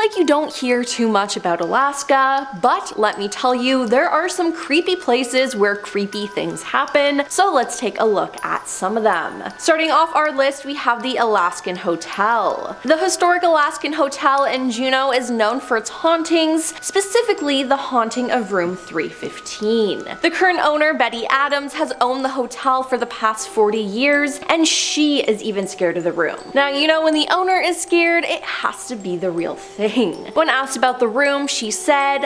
like you don't hear too much about Alaska, but let me tell you, there are some creepy places where creepy things happen, so let's take a look at some of them. Starting off our list, we have the Alaskan Hotel. The historic Alaskan Hotel in Juneau is known for its hauntings, specifically the haunting of room 315. The current owner, Betty Adams, has owned the hotel for the past 40 years, and she is even scared of the room. Now, you know, when the owner is scared, it has to be the real thing. When asked about the room, she said,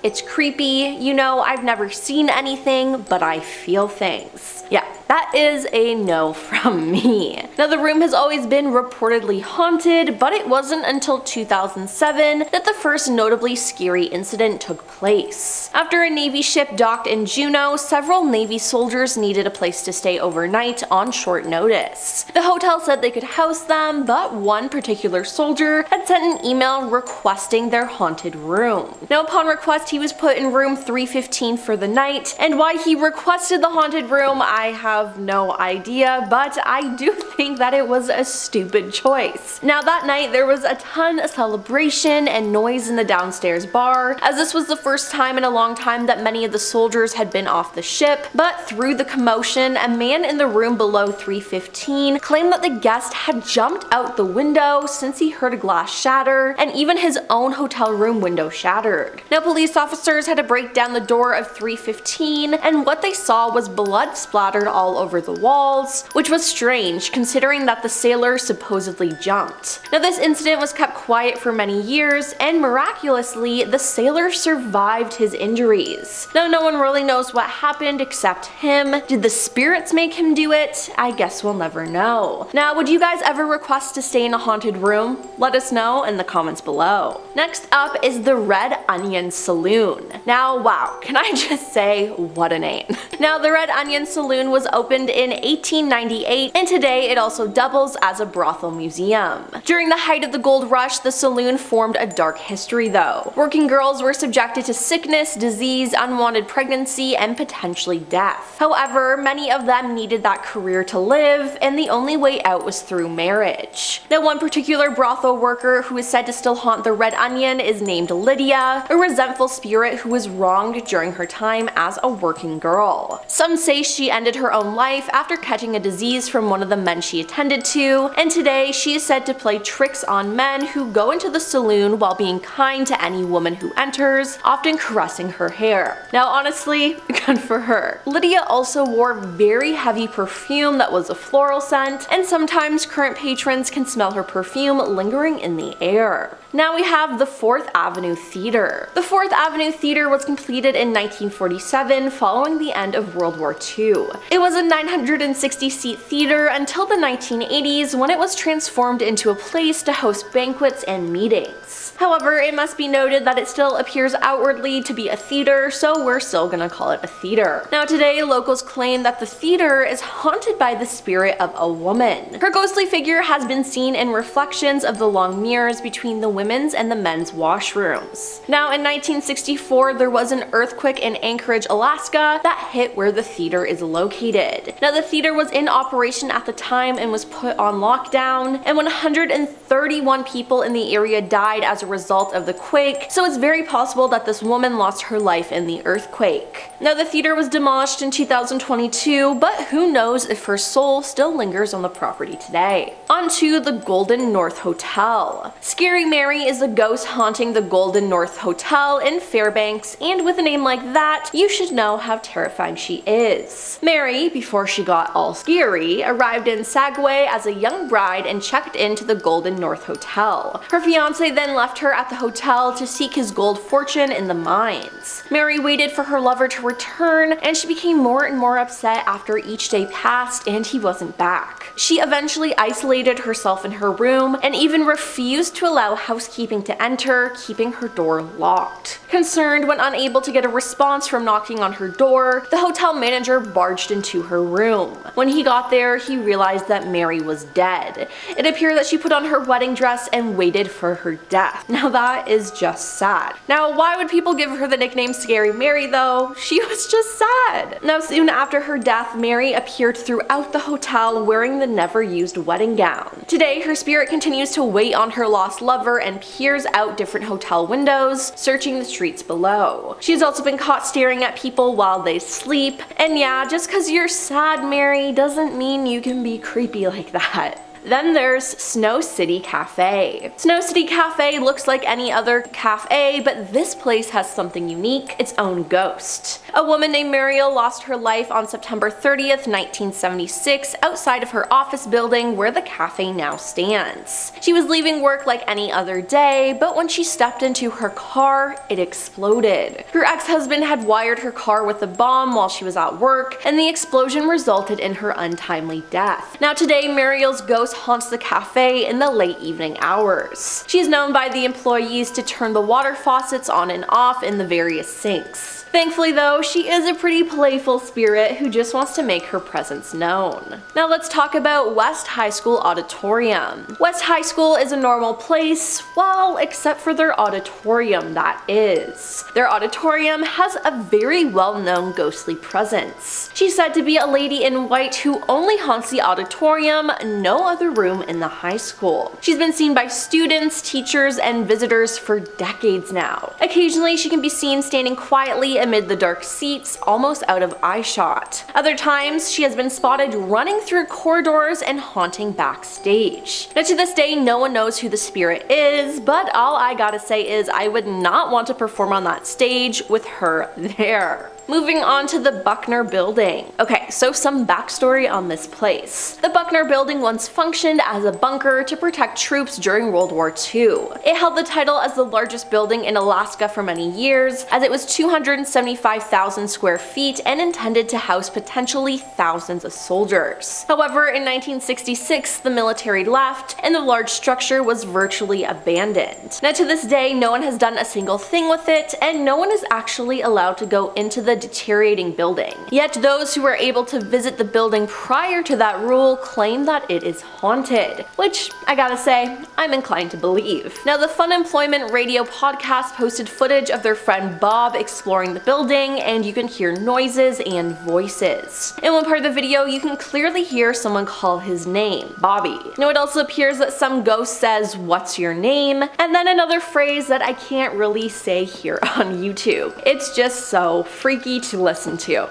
it's creepy, you know, I've never seen anything, but I feel things. Yeah, that is a no from me. Now, the room has always been reportedly haunted, but it wasn't until 2007 that the first notably scary incident took place. After a Navy ship docked in Juneau, several Navy soldiers needed a place to stay overnight on short notice. The hotel said they could house them, but one particular soldier had sent an email requesting their haunted room. Now, upon request, he was put in room 315 for the night, and why he requested the haunted room, I have no idea, but I do think that it was a stupid choice. Now, that night there was a ton of celebration and noise in the downstairs bar, as this was the first time in a long time that many of the soldiers had been off the ship, but through the commotion, a man in the room below 315 claimed that the guest had jumped out the window since he heard a glass shatter, and even his own hotel room window shattered. Now, police officers had to break down the door of 315, and what they saw was blood splattered all over the walls, which was strange considering that the sailor supposedly jumped. Now, this incident was kept quiet for many years, and miraculously, the sailor survived his injuries. Now, no one really knows what happened except him. Did the spirits make him do it? I guess we'll never know. Now, would you guys ever request to stay in a haunted room? Let us know in the comments below. Next up is the Red Onion Saloon. Now, wow, can I just say, what a name. Now, the Red Onion Saloon was opened in 1898, and today it also doubles as a brothel museum. During the height of the gold rush, the saloon formed a dark history though. Working girls were subjected to sickness, disease, unwanted pregnancy, and potentially death. However, many of them needed that career to live, and the only way out was through marriage. Now, one particular brothel worker who is said to still haunt the Red Onion is named Lydia, a resentful spirit who was wronged during her time as a working girl. Some say she ended her own life after catching a disease from one of the men she attended to, and today she is said to play tricks on men who go into the saloon while being kind to any woman who enters, often caressing her hair. Now, honestly, good for her. Lydia also wore very heavy perfume that was a floral scent, and sometimes current patrons can smell her perfume lingering in the air. Now we have the 4th Avenue Theatre. The 4th Avenue Theatre was completed in 1947 following the end of World War II. It was a 960-seat theater until the 1980s, when it was transformed into a place to host banquets and meetings. However, it must be noted that it still appears outwardly to be a theater, so we're still gonna call it a theater. Now, today, locals claim that the theater is haunted by the spirit of a woman. Her ghostly figure has been seen in reflections of the long mirrors between the women's and the men's washrooms. Now, in 1964, there was an earthquake in Anchorage, Alaska that hit where the theater is located. Now, the theater was in operation at the time and was put on lockdown, and 131 people in the area died as a result of the quake, so it's very possible that this woman lost her life in the earthquake. Now, the theater was demolished in 2022, but who knows if her soul still lingers on the property today. On to the Golden North Hotel. Scary Mary is the ghost haunting the Golden North Hotel in Fairbanks, and with a name like that, you should know how terrifying she is. Mary, before she got all scary, arrived in Sagaway as a young bride and checked into the Golden North Hotel. Her fiance then left her at the hotel to seek his gold fortune in the mines. Mary waited for her lover to return, and she became more and more upset after each day passed and he wasn't back. She eventually isolated herself in her room and even refused to allow housekeeping to enter, keeping her door locked. Concerned when unable to get a response from knocking on her door, the hotel manager barged into her room. When he got there, he realized that Mary was dead. It appeared that she put on her wedding dress and waited for her death. Now that is just sad. Now why would people give her the nickname Scary Mary though? She was just sad. Now soon after her death, Mary appeared throughout the hotel wearing the never used wedding gown. Today, her spirit continues to wait on her lost lover and peers out different hotel windows, searching the streets below. She's also been caught staring at people while they sleep. And yeah, just cause you're sad, Mary, doesn't mean you can be creepy like that. Then there's Snow City Cafe. Snow City Cafe looks like any other cafe, but this place has something unique, its own ghost. A woman named Muriel lost her life on September 30th, 1976 outside of her office building where the cafe now stands. She was leaving work like any other day, but when she stepped into her car, it exploded. Her ex-husband had wired her car with a bomb while she was at work, and the explosion resulted in her untimely death. Now today, Muriel's ghost haunts the cafe in the late evening hours. She is known by the employees to turn the water faucets on and off in the various sinks. Thankfully though, she is a pretty playful spirit who just wants to make her presence known. Now let's talk about West High School Auditorium. West High School is a normal place, well, except for their auditorium, that is. Their auditorium has a very well-known ghostly presence. She's said to be a lady in white who only haunts the auditorium, no other room in the high school. She's been seen by students, teachers, and visitors for decades now. Occasionally, she can be seen standing quietly amid the dark seats, almost out of eyeshot. Other times, she has been spotted running through corridors and haunting backstage. Now to this day, no one knows who the spirit is, but all I gotta say is I would not want to perform on that stage with her there. Moving on to the Buckner Building. Okay, so some backstory on this place. The Buckner Building once functioned as a bunker to protect troops during World War II. It held the title as the largest building in Alaska for many years, as it was 275,000 square feet and intended to house potentially thousands of soldiers. However, in 1966, the military left, and the large structure was virtually abandoned. Now to this day, no one has done a single thing with it, and no one is actually allowed to go into the deteriorating building. Yet those who were able to visit the building prior to that rule claim that it is haunted, which I gotta say, I'm inclined to believe. Now the Fun Employment Radio podcast posted footage of their friend Bob exploring the building, and you can hear noises and voices. In one part of the video, you can clearly hear someone call his name, Bobby. Now it also appears that some ghost says, "What's your name?" and then another phrase that I can't really say here on YouTube. It's just so freaky to listen to.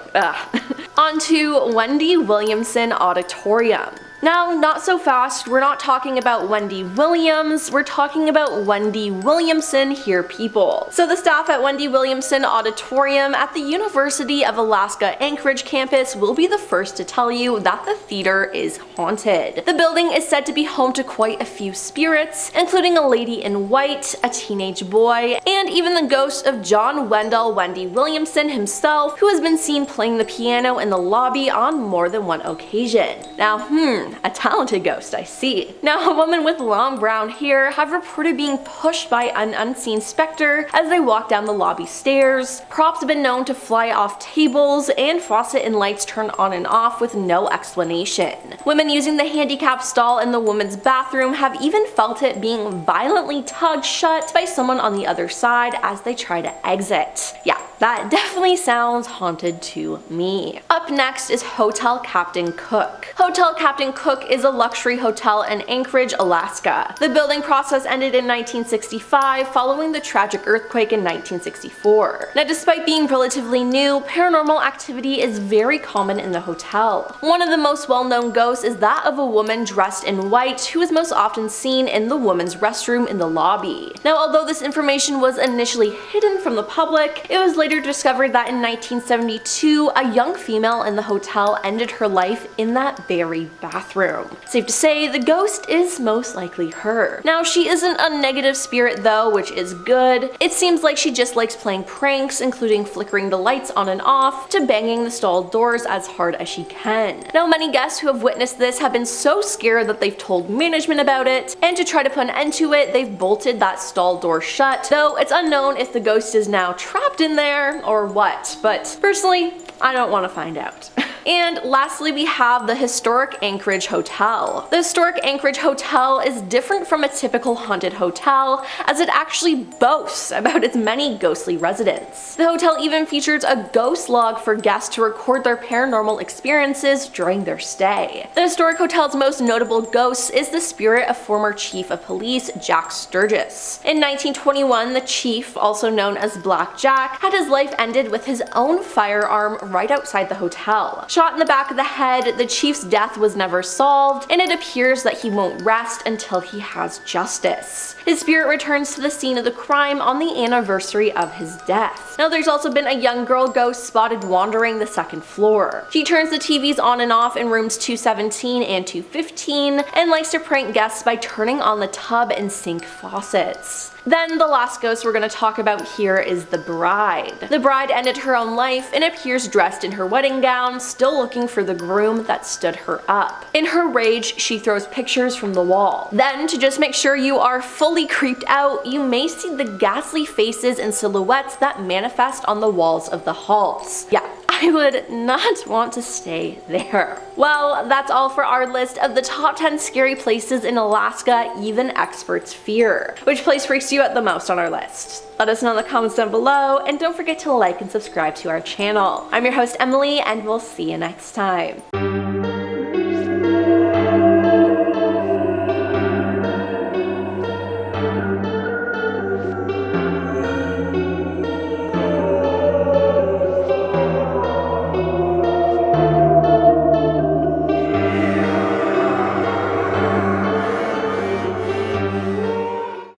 On to Wendy Williamson Auditorium. Now, not so fast, we're not talking about Wendy Williams, we're talking about Wendy Williamson here people. So the staff at Wendy Williamson Auditorium at the University of Alaska Anchorage campus will be the first to tell you that the theater is haunted. The building is said to be home to quite a few spirits, including a lady in white, a teenage boy, and even the ghost of John Wendell Wendy Williamson himself, who has been seen playing the piano in the lobby on more than one occasion. Now, a talented ghost, I see. Now, a woman with long brown hair have reported being pushed by an unseen specter as they walk down the lobby stairs. Props have been known to fly off tables, and faucet and lights turn on and off with no explanation. Women using the handicap stall in the women's bathroom have even felt it being violently tugged shut by someone on the other side as they try to exit. Yeah, that definitely sounds haunted to me. Up next is Hotel Captain Cook. Hotel Captain Cook is a luxury hotel in Anchorage, Alaska. The building process ended in 1965 following the tragic earthquake in 1964. Now, despite being relatively new, paranormal activity is very common in the hotel. One of the most well-known ghosts is that of a woman dressed in white who is most often seen in the women's restroom in the lobby. Now, although this information was initially hidden from the public, it was later later discovered that in 1972, a young female in the hotel ended her life in that very bathroom. Safe to say, the ghost is most likely her. Now, she isn't a negative spirit though, which is good. It seems like she just likes playing pranks, including flickering the lights on and off, to banging the stall doors as hard as she can. Now, many guests who have witnessed this have been so scared that they've told management about it, and to try to put an end to it, they've bolted that stall door shut, though it's unknown if the ghost is now trapped in there or what, but personally, I don't want to find out. And lastly, we have the historic Anchorage Hotel. The historic Anchorage Hotel is different from a typical haunted hotel, as it actually boasts about its many ghostly residents. The hotel even features a ghost log for guests to record their paranormal experiences during their stay. The historic hotel's most notable ghost is the spirit of former Chief of Police Jack Sturgis. In 1921, the chief, also known as Black Jack, had his life ended with his own firearm right outside the hotel. Shot in the back of the head, the chief's death was never solved, and it appears that he won't rest until he has justice. His spirit returns to the scene of the crime on the anniversary of his death. Now, there's also been a young girl ghost spotted wandering the second floor. She turns the TVs on and off in rooms 217 and 215, and likes to prank guests by turning on the tub and sink faucets. Then the last ghost we're going to talk about here is the bride. The bride ended her own life and appears dressed in her wedding gown, still looking for the groom that stood her up. In her rage, she throws pictures from the wall. Then, to just make sure you are fully creeped out, you may see the ghastly faces and silhouettes that manifest on the walls of the halls. Yeah, I would not want to stay there. Well, that's all for our list of the top 10 scary places in Alaska even experts fear. Which place freaks you out the most on our list? Let us know in the comments down below, and don't forget to like and subscribe to our channel. I'm your host Emily, and we'll see you next time.